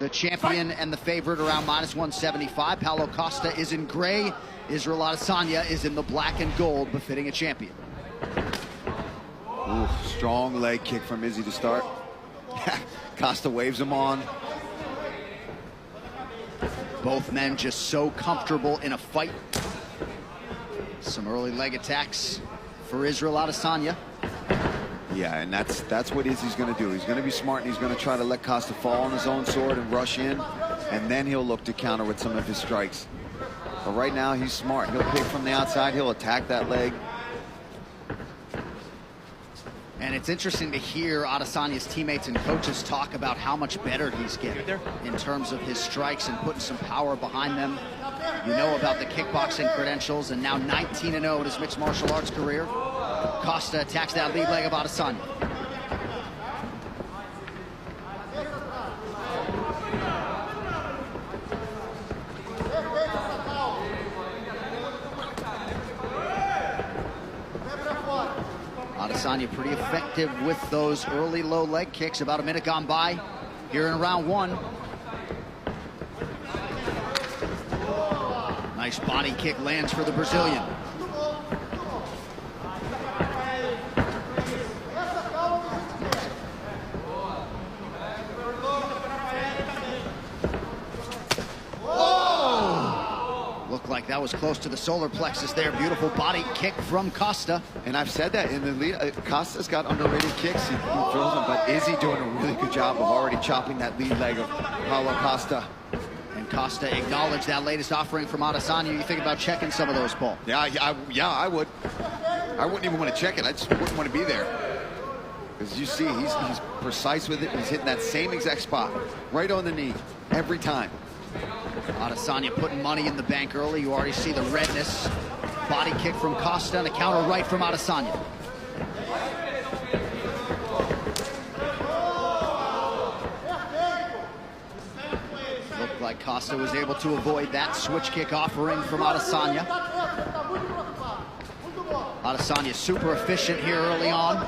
The champion and the favorite around -175. Paulo Costa is in gray. Israel Adesanya is in the black and gold, befitting a champion. Ooh, strong leg kick from Izzy to start. Costa waves him on. Both men just so comfortable in a fight. Some early leg attacks for Israel Adesanya. Yeah, and that's what Izzy's going to do. He's going to be smart, and he's going to try to let Costa fall on his own sword and rush in, and then he'll look to counter with some of his strikes. But right now, he's smart. He'll pick from the outside. He'll attack that leg. And it's interesting to hear Adesanya's teammates and coaches talk about how much better he's getting in terms of his strikes and putting some power behind them. You know about the kickboxing credentials, and now 19-0 in his mixed martial arts career. Costa attacks that lead leg of Adesanya. Adesanya pretty effective with those early low leg kicks. About a minute gone by here in round one. Nice body kick lands for the Brazilian. Looked like that was close to the solar plexus there. Beautiful body kick from Costa. And I've said that in the lead. Costa's got underrated kicks. He throws them, but Izzy doing a really good job of already chopping that lead leg of Paulo Costa. And Costa acknowledged that latest offering from Adesanya. You think about checking some of those, Paul? Yeah, I would. I wouldn't even want to check it. I just wouldn't want to be there. As you see, he's precise with it. He's hitting that same exact spot, right on the knee, every time. Adesanya putting money in the bank early. You already see the redness. Body kick from Costa and a counter right from Adesanya. Looked like Costa was able to avoid that switch kick offering from Adesanya. Adesanya super efficient here early on.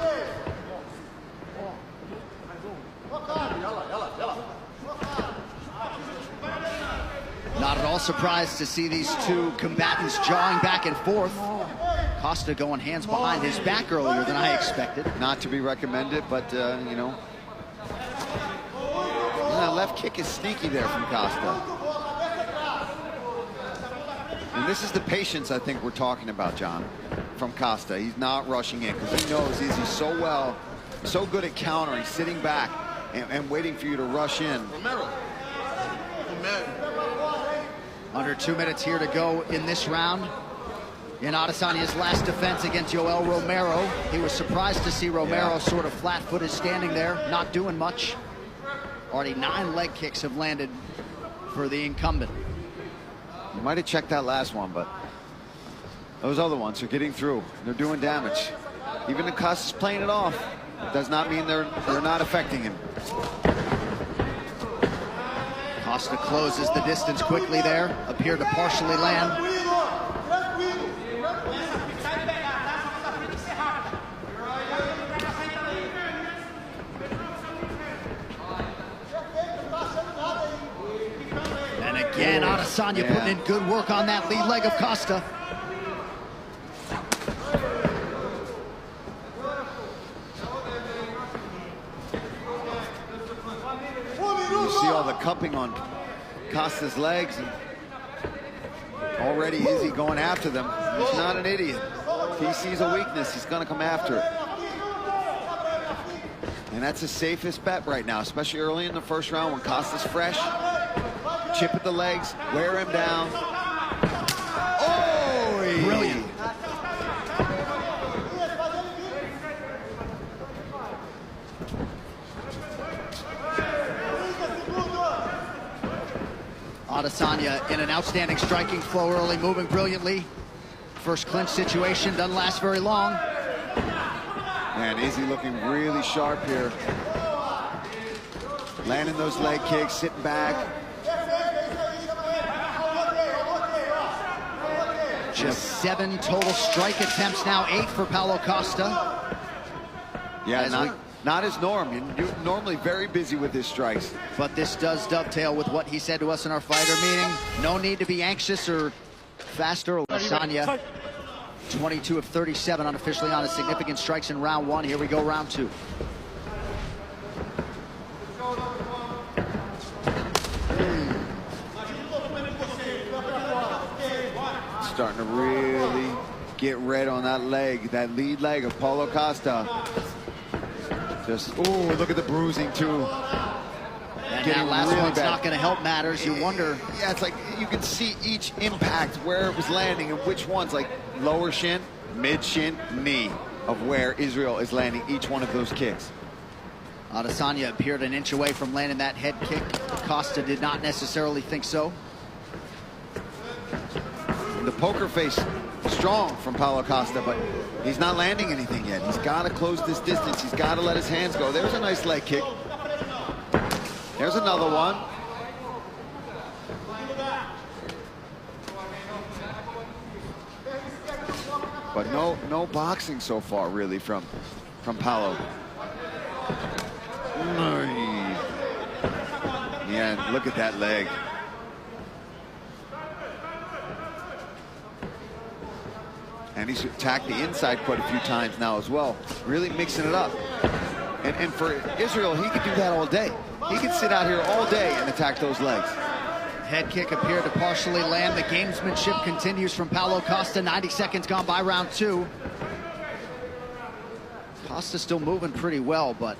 Not at all surprised to see these two combatants jawing back and forth. Costa going hands behind his back earlier than I expected. Not to be recommended, but, you know. That left kick is sneaky there from Costa. And this is the patience I think we're talking about, John, from Costa. He's not rushing in because he knows Izzy's so good at countering, sitting back and waiting for you to rush in. Under 2 minutes here to go in this round. In Adesanya's last defense against Yoel Romero, he was surprised to see Romero sort of flat-footed standing there, not doing much. Already 9 leg kicks have landed for the incumbent. You might have checked that last one, but those other ones are getting through. They're doing damage. Even if Costa's playing it off, it does not mean they're not affecting him. Costa closes the distance quickly there, appeared to partially land. And again, Adesanya putting in good work on that lead leg of Costa. See all the cupping on Costa's legs, and already Izzy going after them. He's not an idiot. If he sees a weakness, he's going to come after it. And that's the safest bet right now, especially early in the first round when Costa's fresh. Chip at the legs, wear him down. Oh, brilliant. Adesanya in an outstanding striking flow early, moving brilliantly. First clinch situation doesn't last very long. Man, Izzy looking really sharp here. Landing those leg kicks, sitting back. Just 7 total strike attempts now, 8 for Paulo Costa. Yeah, Not his norm. You're normally very busy with his strikes. But this does dovetail with what he said to us in our fighter meeting. No need to be anxious or faster. Adesanya, 22 of 37 unofficially on his significant strikes in round one. Here we go, round two. Starting to really get red on that leg, that lead leg of Paulo Costa. Just, oh, look at the bruising too. And that last really one's bad. not going to help matters. You wonder. Yeah, it's like you can see each impact, where it was landing and which ones, like lower shin, mid shin, knee, of where Israel is landing each one of those kicks. Adesanya appeared an inch away from landing that head kick. Costa did not necessarily think so. The poker face strong from Paulo Costa, but he's not landing anything yet. He's got to close this distance. He's got to let his hands go. There's a nice leg kick. There's another one. But no boxing so far, really, from Paulo. Yeah, look at that leg. And he's attacked the inside quite a few times now as well, really mixing it up. And for Israel, he could do that all day. He could sit out here all day and attack those legs. Head kick appeared to partially land. The gamesmanship continues from Paulo Costa. 90 seconds gone by round two. Costa still moving pretty well, but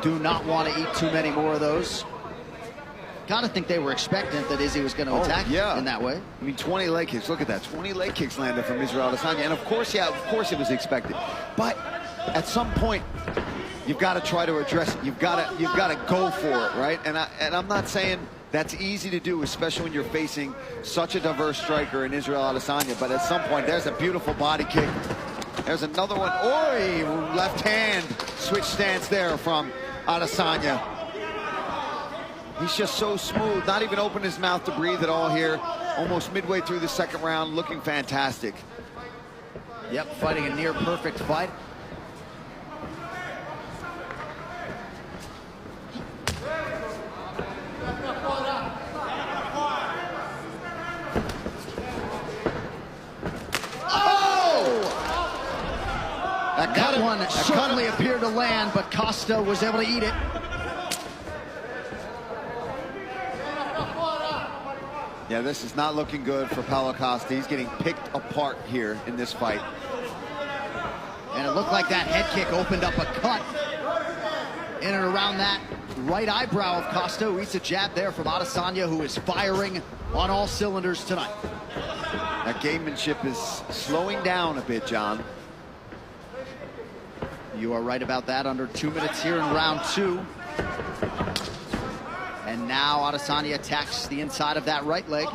do not want to eat too many more of those. Got to think they were expectant that Izzy was going to attack in that way. I mean, 20 leg kicks. Look at that. 20 leg kicks landed from Israel Adesanya. And of course, yeah, of course it was expected. But at some point, you've got to try to address it. You've got to go for it, right? And I'm not saying that's easy to do, especially when you're facing such a diverse striker in Israel Adesanya. But at some point, there's a beautiful body kick. There's another one. Oi! Left hand switch stance there from Adesanya. He's just so smooth, not even open his mouth to breathe at all here. Almost midway through the second round, looking fantastic. Yep, fighting a near perfect fight. That one certainly appeared to land, but Costa was able to eat it. Yeah, this is not looking good for Paulo Costa. He's getting picked apart here in this fight. And it looked like that head kick opened up a cut in and around that right eyebrow of Costa, who eats a jab there from Adesanya, who is firing on all cylinders tonight. That gamemanship is slowing down a bit, John. You are right about that. Under 2 minutes here in round two. And now Adesanya attacks the inside of that right leg.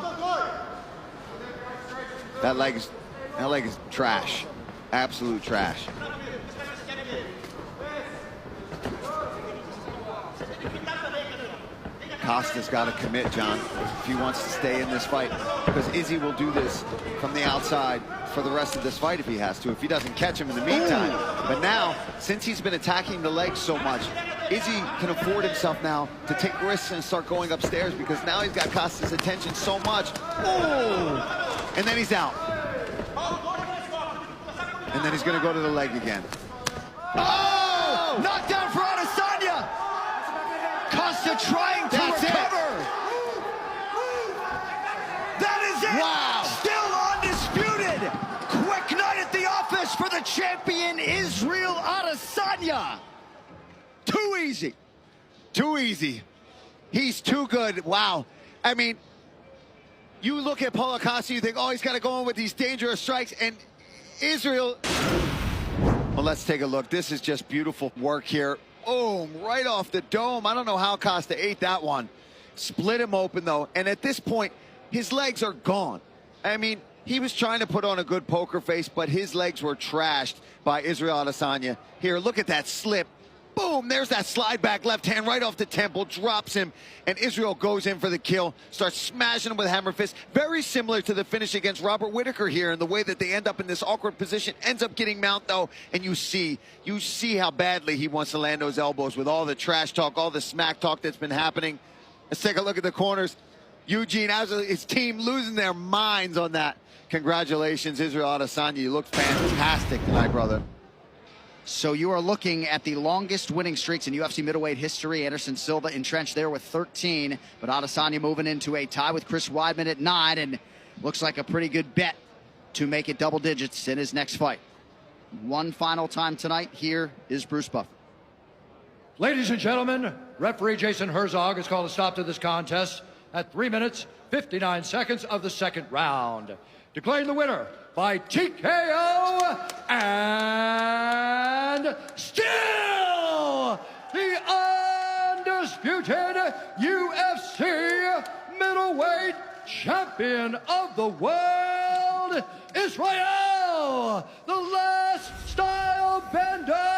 That leg is trash. Absolute trash. Costa's got to commit, John, if he wants to stay in this fight, because Izzy will do this from the outside for the rest of this fight if he has to, if he doesn't catch him in the meantime. But now, since he's been attacking the legs so much, Izzy can afford himself now to take risks and start going upstairs, because now he's got Costa's attention so much. Oh! And then he's out. And then he's going to go to the leg again. Oh! Knockdown for Adesanya! Costa trying to recover! That is it! Wow! Still undisputed! Quick night at the office for the champion, Israel Adesanya! Too easy. Too easy. He's too good. Wow. I mean, you look at Paulo Costa, you think, oh, he's got to go in with these dangerous strikes, and Israel... Well, let's take a look. This is just beautiful work here. Boom, right off the dome. I don't know how Costa ate that one. Split him open, though, and at this point, his legs are gone. I mean, he was trying to put on a good poker face, but his legs were trashed by Israel Adesanya. Here, look at that slip. Boom, there's that slide back left hand right off the temple, drops him, and Israel goes in for the kill, starts smashing him with hammer fist. Very similar to the finish against Robert Whittaker here in the way that they end up in this awkward position, ends up getting mount though, and you see how badly he wants to land those elbows with all the trash talk, all the smack talk that's been happening. Let's take a look at the corners. Eugene, his team losing their minds on that. Congratulations, Israel Adesanya. You look fantastic tonight, brother. So you are looking at the longest winning streaks in UFC middleweight history. Anderson Silva entrenched there with 13, but Adesanya moving into a tie with Chris Weidman at 9, and looks like a pretty good bet to make it double digits in his next fight. One final time tonight, here is Bruce Buffer. Ladies and gentlemen, referee Jason Herzog has called a stop to this contest at 3 minutes, 59 seconds of the second round. Declaring the winner by TKO and still the undisputed UFC middleweight champion of the world, Israel, the Last Style Bender.